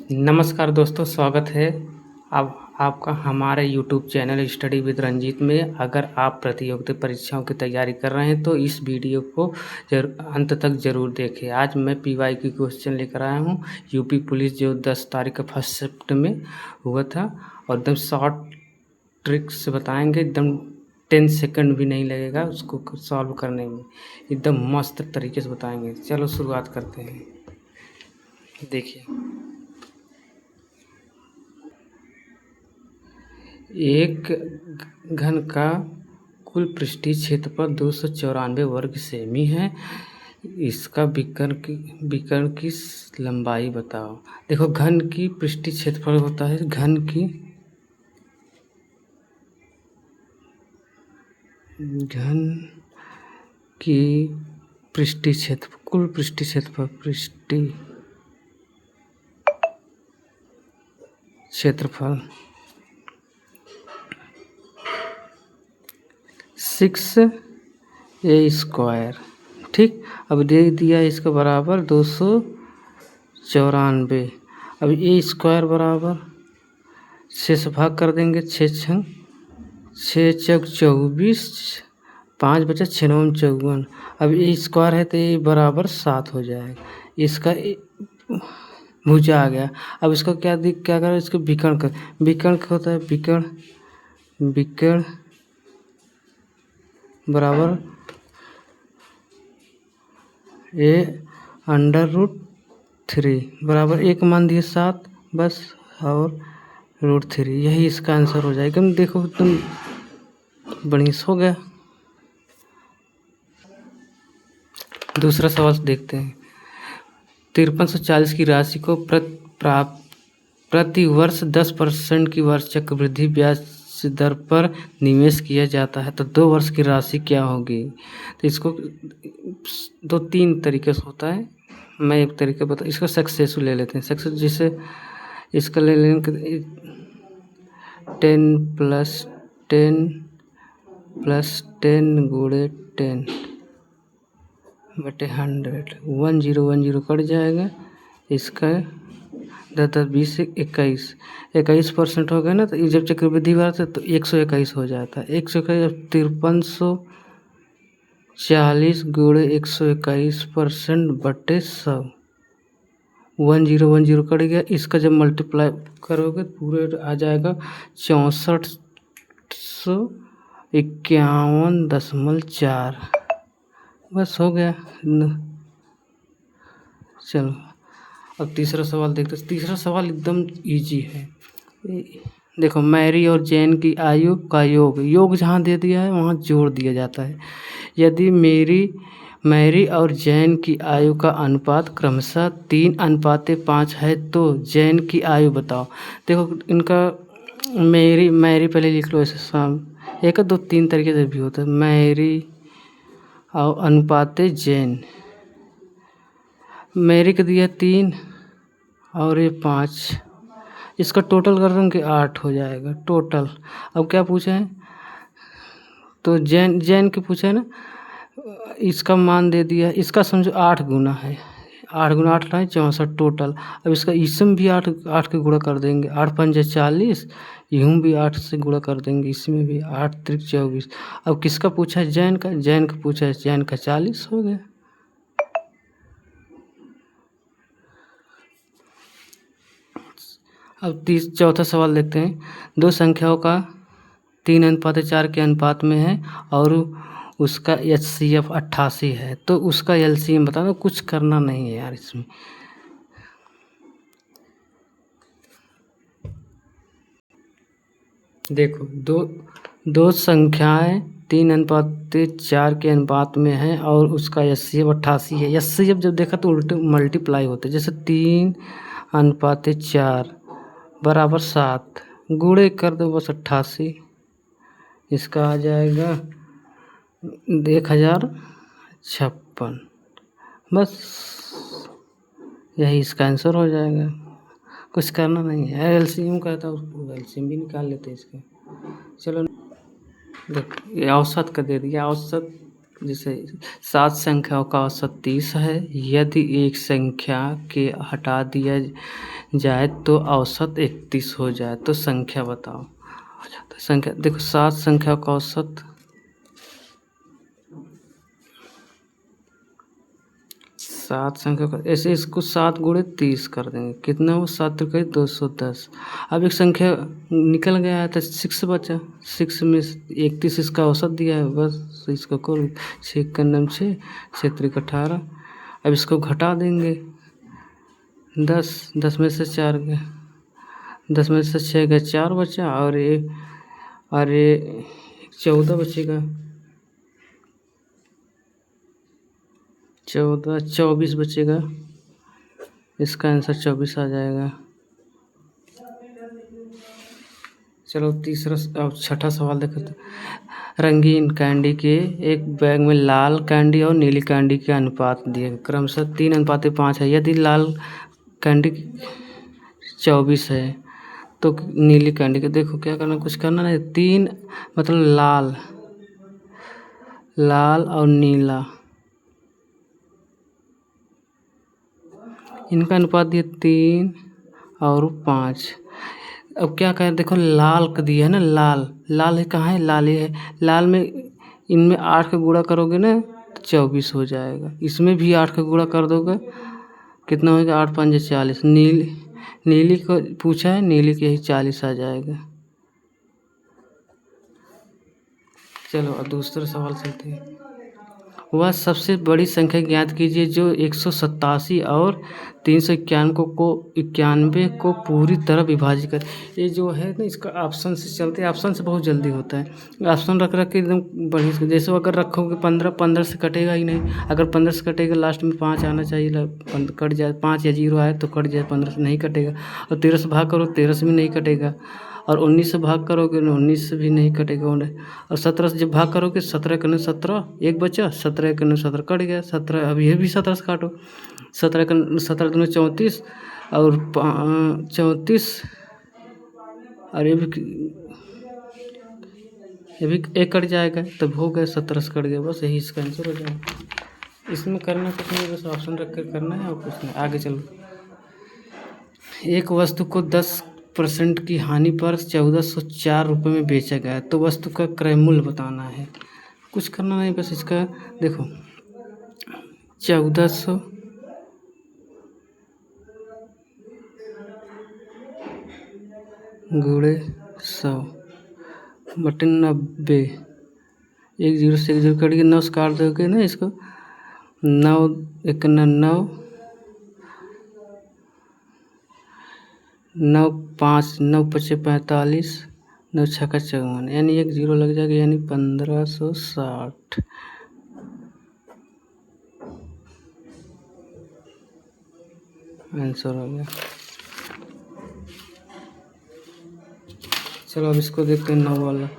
नमस्कार दोस्तों, स्वागत है अब आपका हमारे YouTube channel study with Ranjeet में। अगर आप प्रतियोगिता परीक्षाओं की तैयारी कर रहे हैं तो इस वीडियो को अंत तक ज़रूर देखें। आज मैं पीवाई की क्वेश्चन लेकर आया हूं। यूपी पुलिस जो 10 तारीख का फर्स्ट शिफ्ट में हुआ था और एकदम शॉर्ट ट्रिक से बताएंगे। एकदम 10 सेकंड भी नहीं लगेगा उसको सॉल्व करने में, एकदम मस्त तरीके से बताएंगे। चलो शुरुआत करते हैं। देखिए, एक घन का कुल पृष्ठीय क्षेत्रफल 294 वर्ग सेमी है। इसका विकर्ण की लंबाई बताओ। देखो, घन की पृष्ठीय क्षेत्रफल होता है घन की पृष्ठीय क्षेत्रफल, कुल पृष्ठीय क्षेत्रफल, पृष्ठीय क्षेत्रफल 6a²। ठीक, अब दे दिया इसका बराबर 294। अब a² बराबर 6 से भाग कर देंगे। 6 छक 24, 5 बचा 6 9 54। अब a² है तो ये बराबर 7 हो जाएगा। इसका भुजा आ गया। अब इसका क्या करें, इसको विकर्ण कर। विकर्ण क्या होता है? विकर्ण बराबर a√3 बराबर 1 मान दिए 7 बस, और √3। यही इसका आंसर हो जाएगा। देखो तुम बढ़िया हो गया। दूसरा सवाल देखते हैं। 5340 की राशि को प्रति वर्ष 10% की वर्ष चक्रवृद्धि ब्याज दर पर निवेश किया जाता है तो 2 वर्ष की राशि क्या होगी? तो इसको 2-3 तरीके से होता है। मैं एक तरीका बता, इसको सक्सेसफुल ले लेते हैं। सक्सेस जिसे इसका ले लेंगे 10 + 10 + 10 × 10 बटे 100। 1 0 1 0 कट जाएगा। इसका 10 20 21% हो गया ना। तो जब चक्रवृद्धि बढ़ता है तो 121 हो जाता है। 121 5340 × 121% बटे 100। 1 0 1 0 कट गया। इसका जब मल्टीप्लाई करोगे पूरे आ जाएगा 6451.4। बस हो गया। चलो अब तीसरा सवाल देखते हैं। तीसरा सवाल एकदम इजी है। देखो, मैरी और जैन की आयु का योग जहाँ दे दिया है वहाँ जोड़ दिया जाता है। यदि मैरी और जैन की आयु का अनुपात क्रमशः 3:5 है तो जैन की आयु बताओ। देखो, इनका मैरी पहले लिख लो ऐसे शाम। 1 2 3 तरीके से भी होता है। मैरी और अनुपात जैन। मैरी का दिया 3 और ये 5। इसका टोटल कर देंगे 8 हो जाएगा टोटल। अब क्या पूछा है? तो जैन के पूछा है ना। इसका मान दे दिया। इसका समझो 8 गुना है। 8 × 8 है 64 टोटल। अब इसका इसमें भी 8 के गुणा कर देंगे। 8 5 40, यूँ भी 8 से गुणा कर देंगे। इसमें भी 8 3 24। अब किसका पूछा है? जैन का पूछा है। जैन का 40 हो गया। अब चौथा सवाल देखते हैं। 2 संख्याओं का 3:4 के अनुपात में है और उसका HCF 88 है तो उसका LCM बता दो। कुछ करना नहीं है यार इसमें। देखो, दो संख्याएं 3:4 के अनुपात में है और उसका HCF 88 है। HCF जब देखा तो उल्टे मल्टीप्लाई होते, जैसे 3:4 बराबर 7 गुणे कर दो बस 88। इसका आ जाएगा 1056। बस यही इसका आंसर हो जाएगा। कुछ करना नहीं है। LCM कहता है उसको LCM भी निकाल लेते हैं इसका। चलो देखो, ये औसत का दे दिया। औसत जैसे 7 संख्याओं का औसत 30 है। यदि एक संख्या के हटा दिया जाए तो औसत 31 हो जाए तो संख्या बताओ। तो संख्या देखो 7 संख्या का औसत 7 संख्या का ऐसे इसको 7 गुणे 30 कर देंगे, कितना हो 7 त्रिक 210। अब एक संख्या निकल गया है तो 6 बचा, 6 में 31 इसका औसत दिया है, बस इसको करो 6 का नाम 6, 6 त्रिक 18। अब इसको घटा देंगे 10 में से 4 गया, 10 में से 6 गया, 4 बचा और ये 14 बचेगा, 24 बचेगा। इसका आंसर 24 आ जाएगा। चलो तीसरा अब छठा सवाल देखो तो रंगीन कैंडी के एक बैग में लाल कैंडी और नीली कैंडी के अनुपात दिए क्रमशः 3:5 है। यदि लाल कैंडी 24 है तो नीली कैंडी के देखो क्या करना, कुछ करना नहीं, 3 मतलब लाल और नीला इनका अनुपात दिया 3 और 5। अब क्या करें, देखो लाल का दिया है ना, लाल है, कहाँ है, लाल ही है। लाल में इनमें 8 का गुणा करोगे ना तो 24 हो जाएगा, इसमें भी 8 का गुणा कर दोगे कितना होगा, 8 5 40। नीली को पूछा है, नीली के ही 40 आ जाएगा। चलो अब दूसरा सवाल चलते हैं। वह सबसे बड़ी संख्या ज्ञात कीजिए जो 187 और 391 को पूरी तरह विभाजित कर। ये जो है ना इसका ऑप्शन से चलते हैं, ऑप्शन से बहुत जल्दी होता है। ऑप्शन रख के एकदम बढ़िया से, जैसे अगर रखोगे 15 से कटेगा ही नहीं, अगर 15 से कटेगा लास्ट में 5 आना चाहिए, कट जाए 5 या 0 आए तो कट जाए, 15 से नहीं कटेगा। और 13 से भाग करो 13 से भी नहीं कटेगा, और 19 से भाग करोगे 19 से भी नहीं कटेगा। और 17 से जब भाग करोगे 17 करने 17 एक बचा, 17 करने 17 कट गया, 17 अब ये भी 17 से काटो, 17 दूनी 34 और 34 और ये भी एक कट जाएगा, तब हो गया 17 से कट गया, बस यही इसका आंसर हो जाएगा। इसमें करना कुछ नहीं, बस ऑप्शन रख कर करना है और कुछ नहीं। आगे चलो, एक वस्तु को 10% की हानि पर 1404 रुपये में बेचा गया तो वस्तु का क्रय मूल्य बताना है। कुछ करना नहीं, बस इसका देखो 1400 गुणे 100 बटे 90, 1 0 से 1 0 कट गया, 9 से काट दोगे ना इसको, 9 1 9 9 5 9 5 45 9 6 54, यानी 1 0 लग जाएगा, यानी 1560 आंसर हो गया। चलो अब इसको देखते हैं 9 वाला।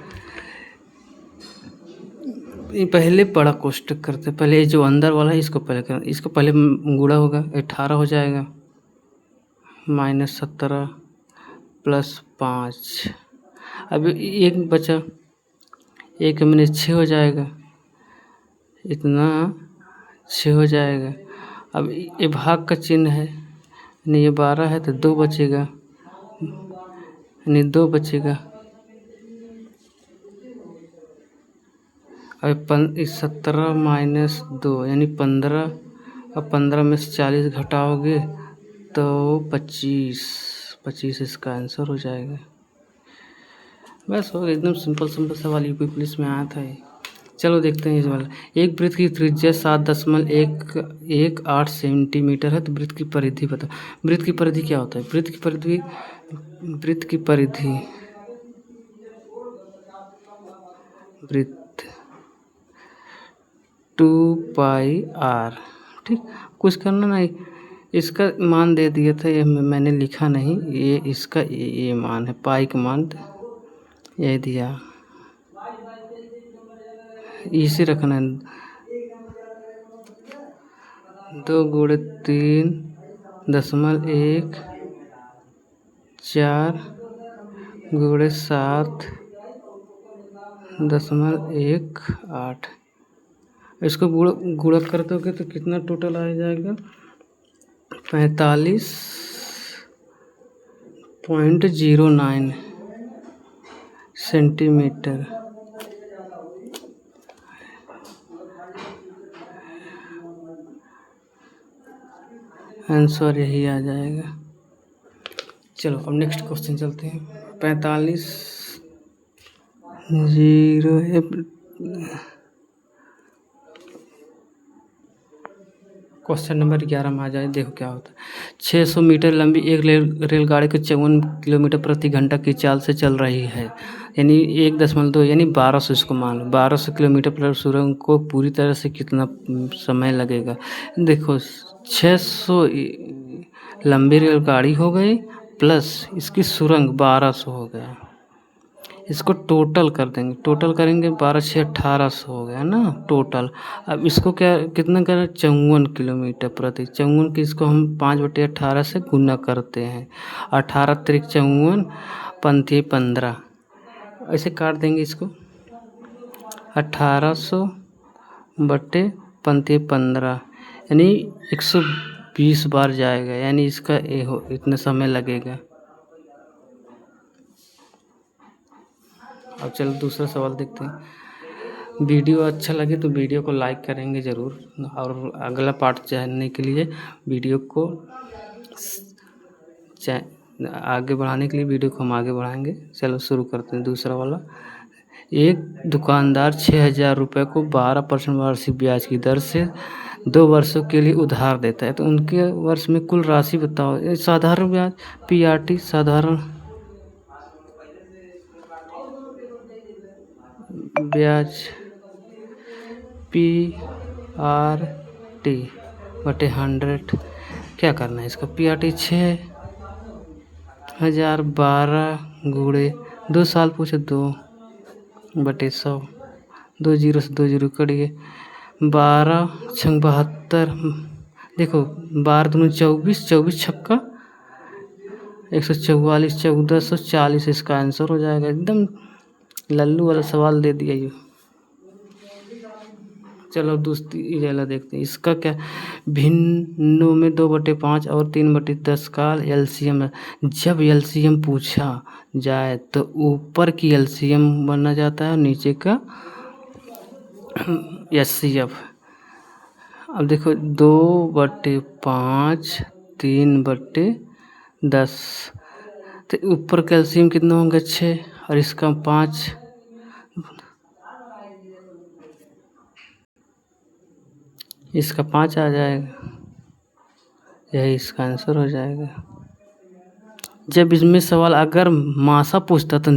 ये पहले बड़ा कोष्टक करते, पहले जो अंदर वाला है इसको पहले कर, इसको पहले गुणा होगा 18 हो जाएगा, -17 + 5, अब एक बचा, 1 में 6 हो जाएगा, इतना 6 हो जाएगा। अब ये भाग का चिन्ह है, यानी ये 12 है तो 2 बचेगा, यानी 2 बचेगा। अब 17 - 2 यानी 15, अब 15 में से 40 घटाओगे तो 25 इसका आंसर हो जाएगा। बस हो, एकदम सिंपल सवाल यूपी पुलिस में आया था ये। चलो देखते हैं इस वाला। एक वृत्त की त्रिज्या 7.118 सेंटीमीटर है तो वृत्त की परिधि बताओ। वृत्त की परिधि क्या होता है, वृत्त की परिधि वृत्त 2πr, ठीक, कुछ करना नहीं, इसका मान दे दिया था, ये मैंने लिखा नहीं, ये इसका ये मान है, पाई का मान ये दिया, इसे रखना है। 2 × 3.14 × 7.18, इसको गुणा कर दोगे तो कितना टोटल आ जाएगा, 45 0.09 सेंटीमीटर। आंसर यही आ जाएगा। चलो अब नेक्स्ट क्वेश्चन चलते हैं। 45 0 क्वेश्चन नंबर 11 में आ जाए। देखो क्या होता है। 600 मीटर लंबी एक रेलगाड़ी को 54 किलोमीटर प्रति घंटा की चाल से चल रही है, यानी 1.2 यानी 1200, इसको मान लो 1200 किलोमीटर प्रति सुरंग को पूरी तरह से कितना समय लगेगा। देखो 600 लंबी रेलगाड़ी हो गई प्लस इसकी सुरंग 1200 हो गया। इसको टोटल कर देंगे, टोटल करेंगे 12 6 1800 हो गया ना टोटल। अब इसको क्या कितना करें 54 किलोमीटर प्रति 54 की इसको हम 5/18 से गुना करते हैं। 18 त्रिक 54 पंथी 15 ऐसे काट देंगे इसको। 1800 बटे पंथी 15 यानी 120 बार जाएगा, यानी इसका इतना समय लगेगा। अब चलो दूसरा सवाल देखते हैं। वीडियो अच्छा लगे तो वीडियो को लाइक करेंगे ज़रूर, और अगला पार्ट जानने के लिए वीडियो को आगे बढ़ाने के लिए वीडियो को हम आगे बढ़ाएंगे। चलो शुरू करते हैं दूसरा वाला। एक दुकानदार 6000 रुपये को 12% वार्षिक ब्याज की दर से 2 वर्षों के लिए उधार देता है, तो उनके वर्ष में कुल राशि बताओ। साधारण ब्याज PRT साधारण ब्याज PRT बटे 100। क्या करना है इसका PRT 6000 12 गुणे 2 साल पूछे 2 बटे 100 2 जीरो से 2 जीरो कटिए 12 छंग 72। देखो 12 दूनी 24 24 छक्का 144 1440 इसका आंसर हो जाएगा। एकदम लल्लू वाला सवाल दे दिया ये। चलो दूसरी वाला देखते हैं। इसका क्या भिन्नों में 2/5 और 3/10 का LCM है। जब LCM पूछा जाए तो ऊपर की LCM बनना जाता है और नीचे का HCF। अब देखो 2/5 3/10 तो ऊपर का LCM कितना होगा 6 और इसका 5। इसका 5 आ जाएगा, यही इसका आंसर हो जाएगा। जब इसमें सवाल अगर मासा पूछता तो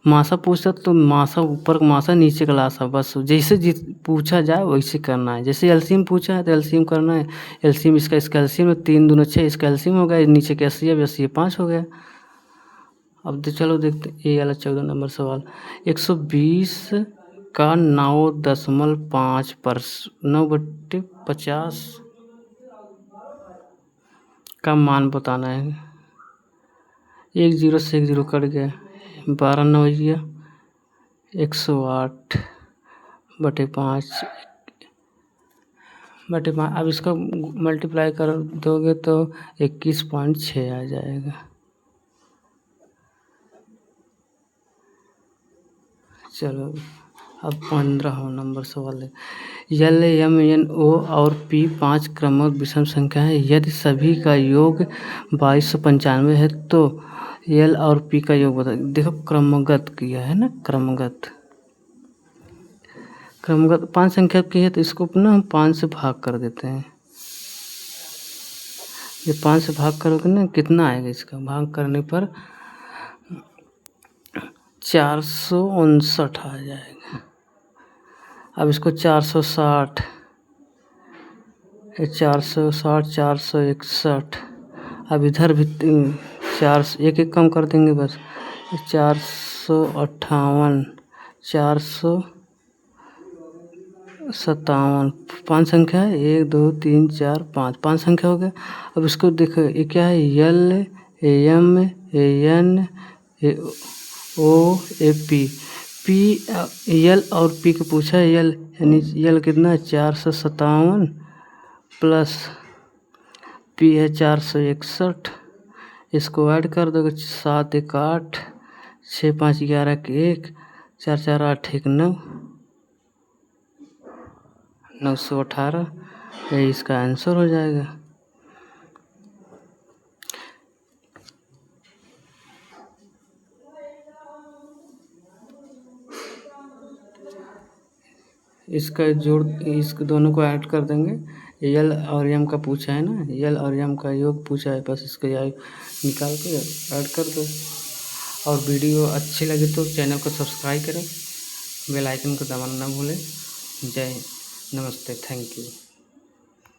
मासा ऊपर का मासा नीचे का लासा, बस जैसे पूछा जाए वैसे करना है। जैसे LCM पूछा है तो LCM करना है। LCM इसका LCM में 3 दूना 6 इसका LCM हो गया, नीचे का HCF 5 हो गया। अब चलो देखते ये वाला 14 नंबर सवाल। 120 का 9.5% 9/50 का मान बताना है। 1 जीरो से 1 जीरो कट गया 12 9 108 बटे 5 बटे 5। अब इसका मल्टीप्लाई कर दोगे तो 21.6 आ जाएगा। चलो अब 15 नंबर सवाल है। L M N O और P 5 क्रमगत विषम संख्या है। यदि सभी का योग 2295 है तो L और P का योग बता। देखो क्रमगत किया है ना, क्रमगत 5 संख्या की है तो इसको ना हम 5 से भाग कर देते हैं। ये 5 से भाग करोगे ना कितना आएगा, इसका भाग करने पर 459 आ जाएगा। अब इसको 460 461। अब इधर भी 4 एक कम कर देंगे बस 458 457। 5 संख्या है 1 2 3 4 5 संख्या हो गया। अब इसको देखो ये क्या है L M N O P L और P को पूछा है। L यानी L कितना है 457 प्लस P है 461 इसको ऐड कर दोगे 7 1 8, 6 5 11 के 1, 4 4 8 1 9, 918, यही इसका आंसर हो जाएगा। इसका जोड़, इसको दोनों को ऐड कर देंगे। यल और यम का पूछा है ना, यल और यम का योग पूछा है, बस इसको निकाल के ऐड कर दो। और वीडियो अच्छी लगे तो चैनल को सब्सक्राइब करें, बेल आइकन को दबाना ना भूलें। जय हिंद, नमस्ते, थैंक यू।